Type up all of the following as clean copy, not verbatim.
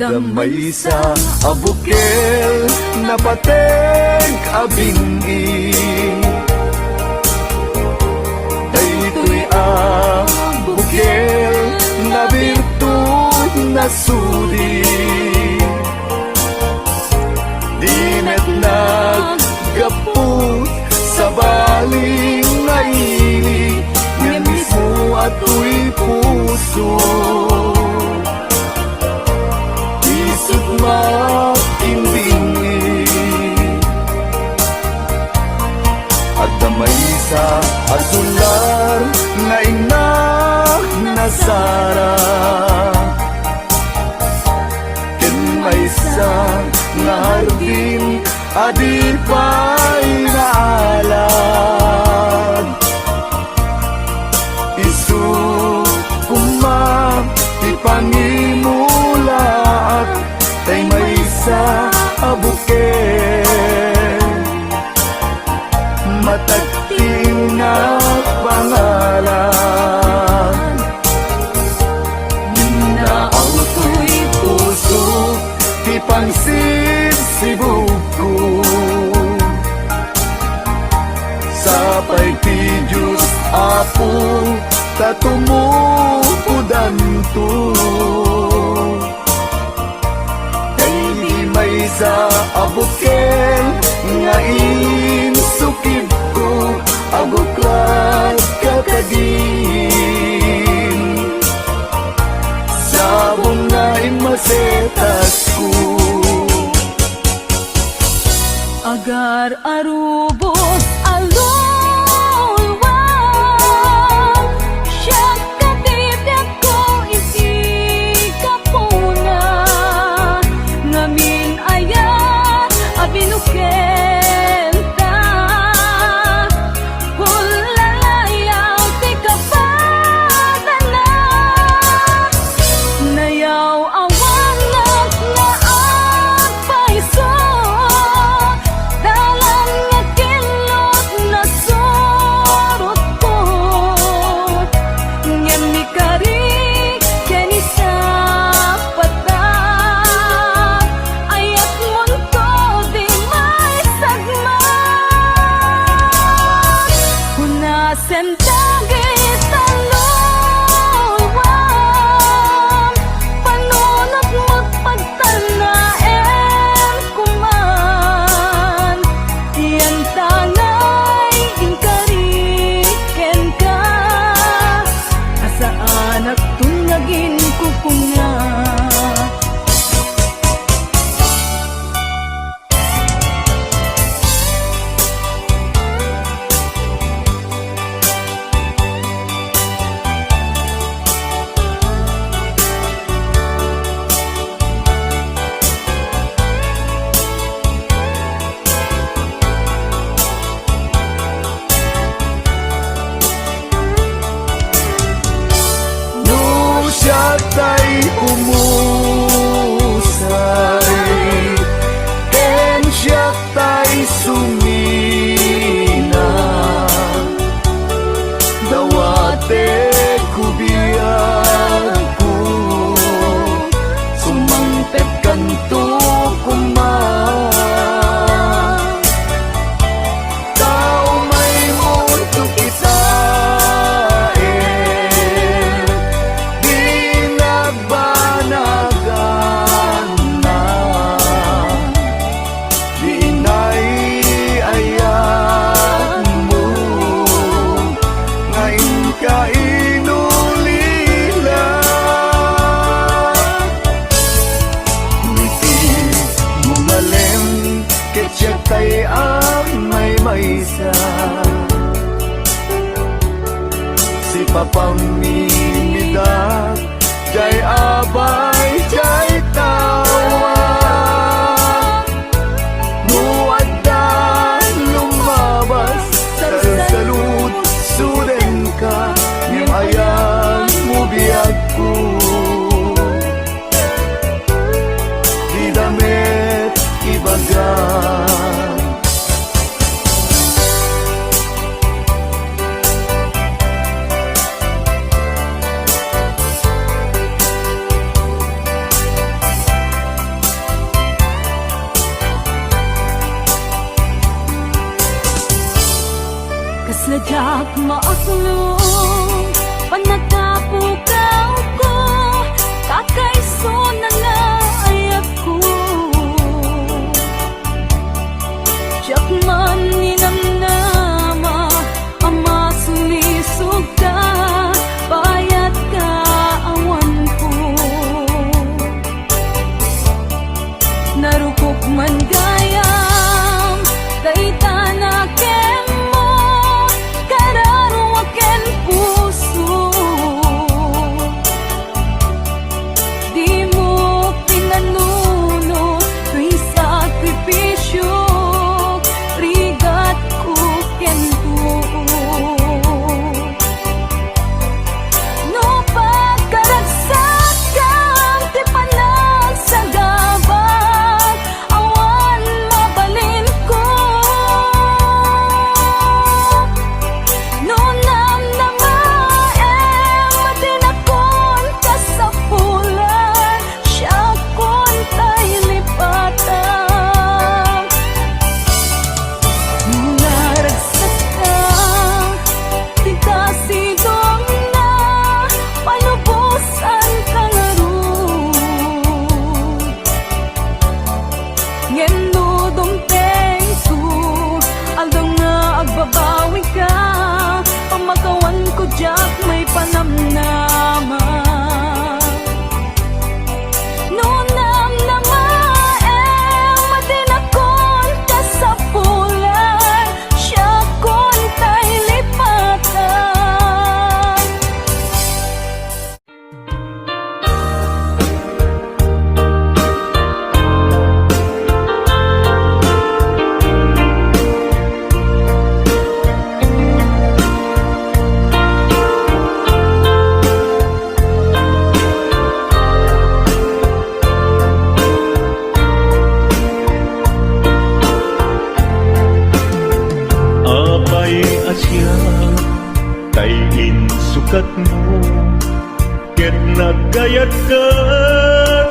Damay sa abukel na pateng abingin, daytoy abukel na birtud na sudi. Di met naggapot sa baling naili, nga mismo ato'y puso. Isip makimbingi at damay sa asular nga inak na Sara, ken may sa nga hardin adi pa'y naalad. Isu kumam ti pangimulaat, tay may sa abukel matagting na pangalan. Naaw to'y puso ti pangsibsibog ko, sapay ti Diyos Apo tatumupudan to. May sa abukel nga insukib ko, abuklat kakadin sabong nga imasetas ko. Agar arubos alulwang, siyak katibyak ko isi kapuna, ngamin ayan abinukenta, hulalayaw ti kapadana, nayaw awanak na agpaiso, dalan nga kilot na surot ko, ngem ni kari keni sa patag, ayat munto di may sagmat, hunasen dagit talulwang, panunot mo't pagtanaem kuman, yan tangay inkariken ka, asaan at tunyagin kukunga. No siya tay umusay, ken siya tay sumina, dawate kubiyag ko, sumangpet kanto kuman. Tao may mundo kitain, di nagbanagan na, di inaiayan mo, ngayon ka inulila. Ngiti mo malem, ketyak tay ang may maysa, si papamimida, jay abay, jay tawa, muaddan lumabas, sa salud, suden ka, ngem ayan mo biyag ko, di damit ibagan. Sadyak maasulong panagapukaw ko kakaiso na nga ayat ko Diyak man ninamnama ama sulisog ka bayat ka awan ko narukok man gayam dayta na mo kararuwaken puso di mo pinanuno tuy sakripisyo rigat ko kento no pagkaragsakan ti panagsagabang awan mabalin ko no namnamaem madinakon kasapulan siya kon tay lipatan naragsak ka tigkasidong na panubusan ka nga ron ngeno dumteng su aldong nga agbabawi ka pamakawan ko diyak may panamnama no namnamaem madinakon kasapulan siya kon tay lipatan Apay asya kay insukat mo ket nagkayat ka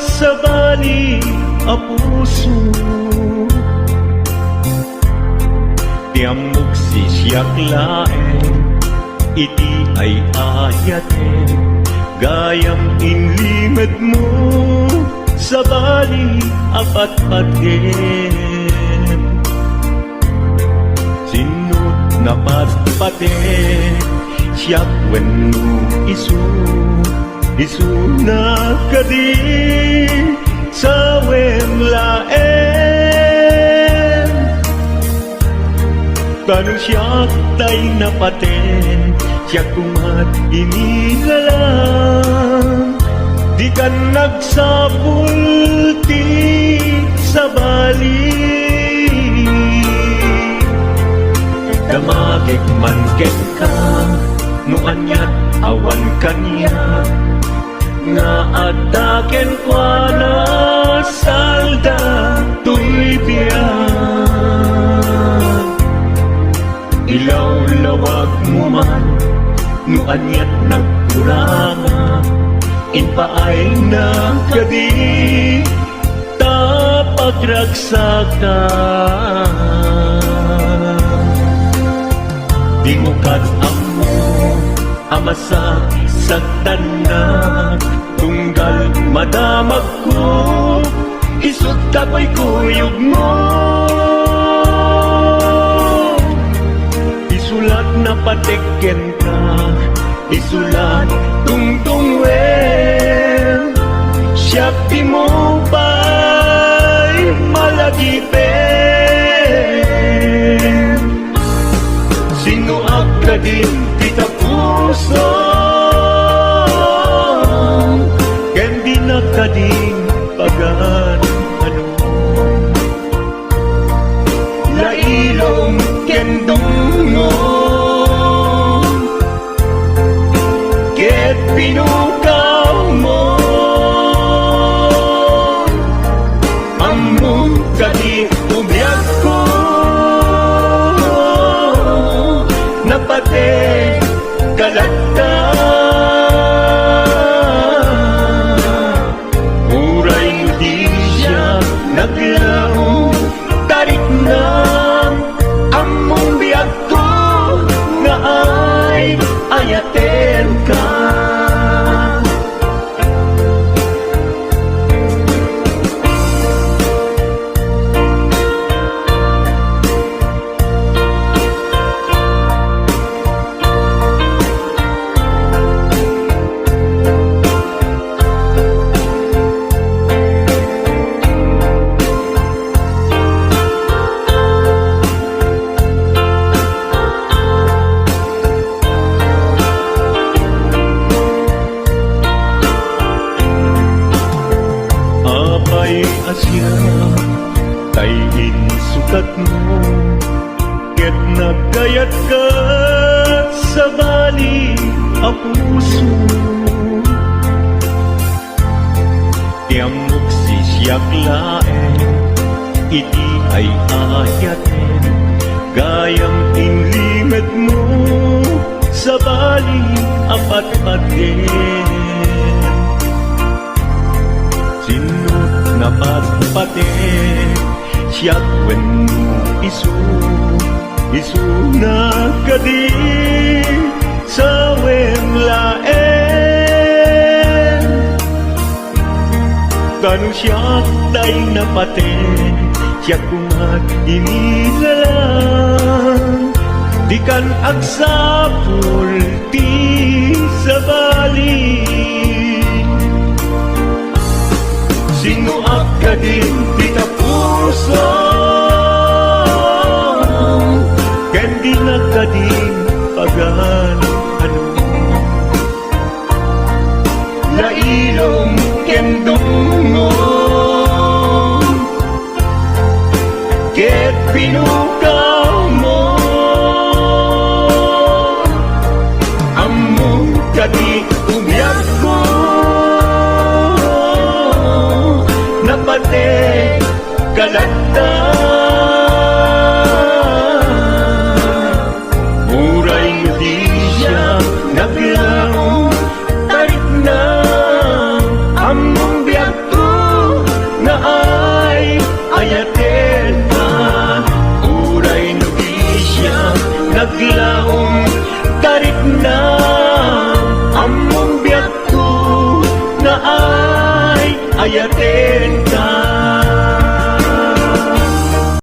sa bali a puso tiamok si siyak laeng iti ay ayaten gayam inlimed mo sa bali apat paten sinut na patpate siyak wenno isu na kadi sa wemlaen tanong siyak tay napaten siyak kumat inigalang di ka nagsapulti sa bali damagik man ket ka no anyat awan kanya nga ataken kwa na salda tuy biyan ilaw lawag mo man no anyat nagkuranga inpaay na kadi tapagragsakan di mo amo amasak sa tanan tunggal madamag ko isut kapoy kuyog mo isulat na patikken ka isulat tungtung wen siya di mo pa'y malagipin sino ka din kita puso kendi na kading pagan ano lailong kendungo ket pinukaw mo among kadi ubiyag ko napate kalagta uray mo di siya naglaong tarik na among biyag ko sukat mo ket nagkayat ka sa bali a puso. Tiamok sisyak laeng iti ay ayaten gayam inlimad mo sa bali apat-paten. Sinot na patpaten siyak wenno isu na kadi sa laen. Kanu siyak tay napaten siyak kumat inilalang di kan agsapul ti sa bali. Sino akadin ti kapuso ken di nakadin pagan ano lailom ken dungo ket pinukaw mo among kadi umyak ko napate kalagta muray di siya naglaong tarik na among biyak ko na ay ayaten na muray di siya naglaong tarik na among biyak ko na ay ayaten.